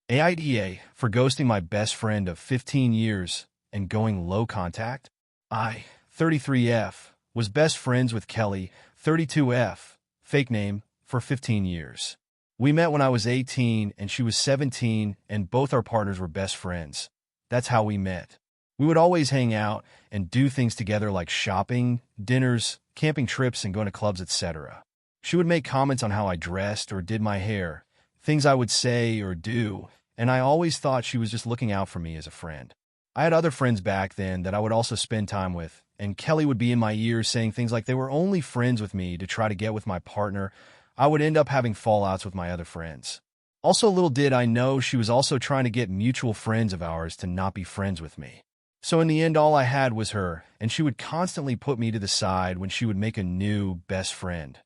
AITA for ghosting my best friend of 15 years and going low contact. I, 33F, was best friends with Kelly, 32F, fake name, for 15 years. We met when I was 18 and she was 17, and both our partners were best friends. That's how we met. We would always hang out and do things together like shopping, dinners, camping trips, and going to clubs, etc. She would make comments on how I dressed or did my hair, things I would say or do, and I always thought she was just looking out for me as a friend. I had other friends back then that I would also spend time with, and Kelly would be in my ears saying things like they were only friends with me to try to get with my partner. I would end up having fallouts with my other friends. Also, little did I know she was also trying to get mutual friends of ours to not be friends with me. So in the end, all I had was her, and she would constantly put me to the side when she would make a new best friend.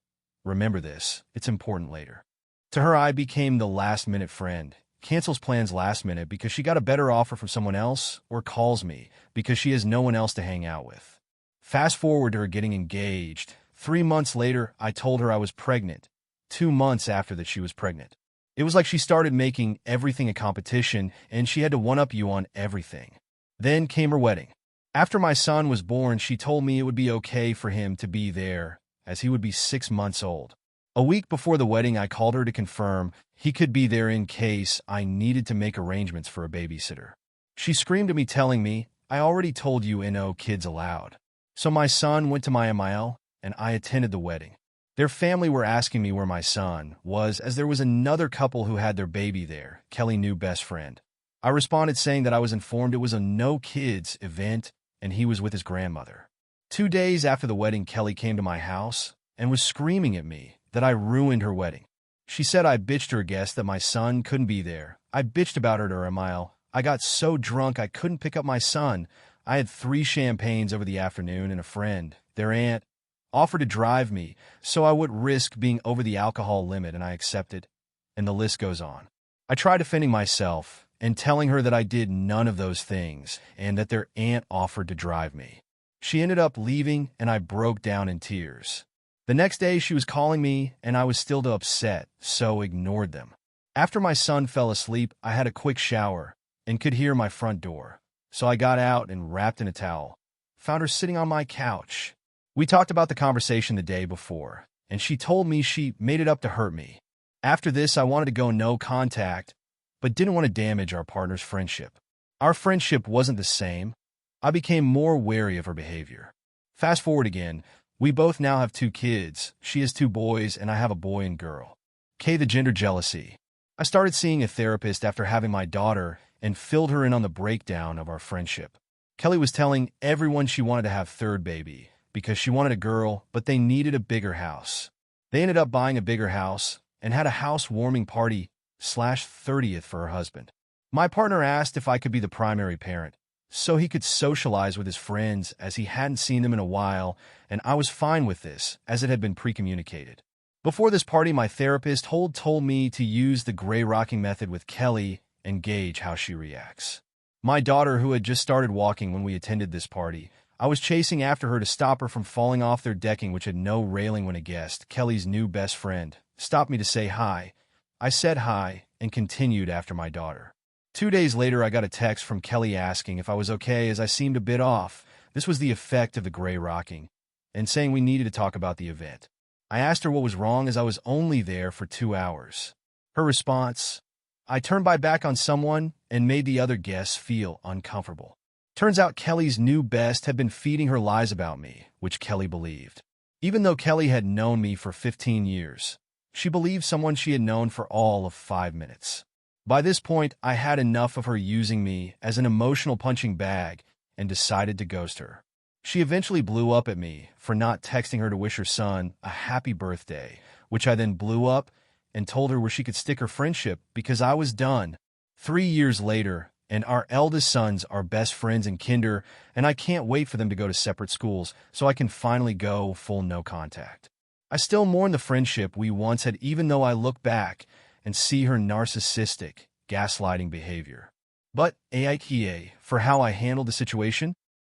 Remember this, it's important later. To her, I became the last-minute friend, cancels plans last minute because she got a better offer from someone else, or calls me because she has no one else to hang out with. Fast forward to her getting engaged. 3 months later, I told her I was pregnant. 2 months after that, she was pregnant. It was like she started making everything a competition, and she had to one-up you on everything. Then came her wedding. After my son was born, she told me it would be okay for him to be there, as he would be 6 months old. A week before the wedding, I called her to confirm he could be there in case I needed to make arrangements for a babysitter. She screamed at me, telling me, "I already told you no kids allowed." So my son went to my MIL, and I attended the wedding. Their family were asking me where my son was, as there was another couple who had their baby there, Kelly new best friend. I responded saying that I was informed it was a no-kids event and he was with his grandmother. 2 days after the wedding, Kelly came to my house and was screaming at me that I ruined her wedding. She said I bitched her guest that my son couldn't be there. I bitched about her to her mile. I got so drunk I couldn't pick up my son. I had 3 champagnes over the afternoon, and a friend, their aunt, offered to drive me so I would risk being over the alcohol limit, and I accepted, and the list goes on. I tried defending myself and telling her that I did none of those things and that their aunt offered to drive me. She ended up leaving, and I broke down in tears. The next day, she was calling me, and I was still too upset, so ignored them. After my son fell asleep, I had a quick shower and could hear my front door. So I got out and wrapped in a towel. Found her sitting on my couch. We talked about the conversation the day before, and she told me she made it up to hurt me. After this, I wanted to go no contact, but didn't want to damage our partner's friendship. Our friendship wasn't the same. I became more wary of her behavior. Fast forward again, we both now have 2 kids. She has 2 boys, and I have a boy and girl. The gender jealousy. I started seeing a therapist after having my daughter and filled her in on the breakdown of our friendship. Kelly was telling everyone she wanted to have 3rd baby because she wanted a girl, but they needed a bigger house. They ended up buying a bigger house and had a housewarming party /30th for her husband. My partner asked if I could be the primary parent so he could socialize with his friends as he hadn't seen them in a while, and I was fine with this as it had been pre-communicated. Before this party, my therapist told me to use the gray rocking method with Kelly and gauge how she reacts. My daughter, who had just started walking when we attended this party, I was chasing after her to stop her from falling off their decking, which had no railing, when a guest, Kelly's new best friend, stopped me to say hi. I said hi and continued after my daughter. 2 days later, I got a text from Kelly asking if I was okay as I seemed a bit off. This was the effect of the gray rocking, and saying we needed to talk about the event. I asked her what was wrong as I was only there for 2 hours. Her response: I turned my back on someone and made the other guests feel uncomfortable. Turns out Kelly's new best had been feeding her lies about me, which Kelly believed. Even though Kelly had known me for 15 years, she believed someone she had known for all of 5 minutes. By this point, I had enough of her using me as an emotional punching bag and decided to ghost her. She eventually blew up at me for not texting her to wish her son a happy birthday, which I then blew up and told her where she could stick her friendship because I was done. 3 years later, and our eldest sons are best friends in kinder, and I can't wait for them to go to separate schools so I can finally go full no contact. I still mourn the friendship we once had, even though I look back and see her narcissistic, gaslighting behavior. But AITA for how I handled the situation.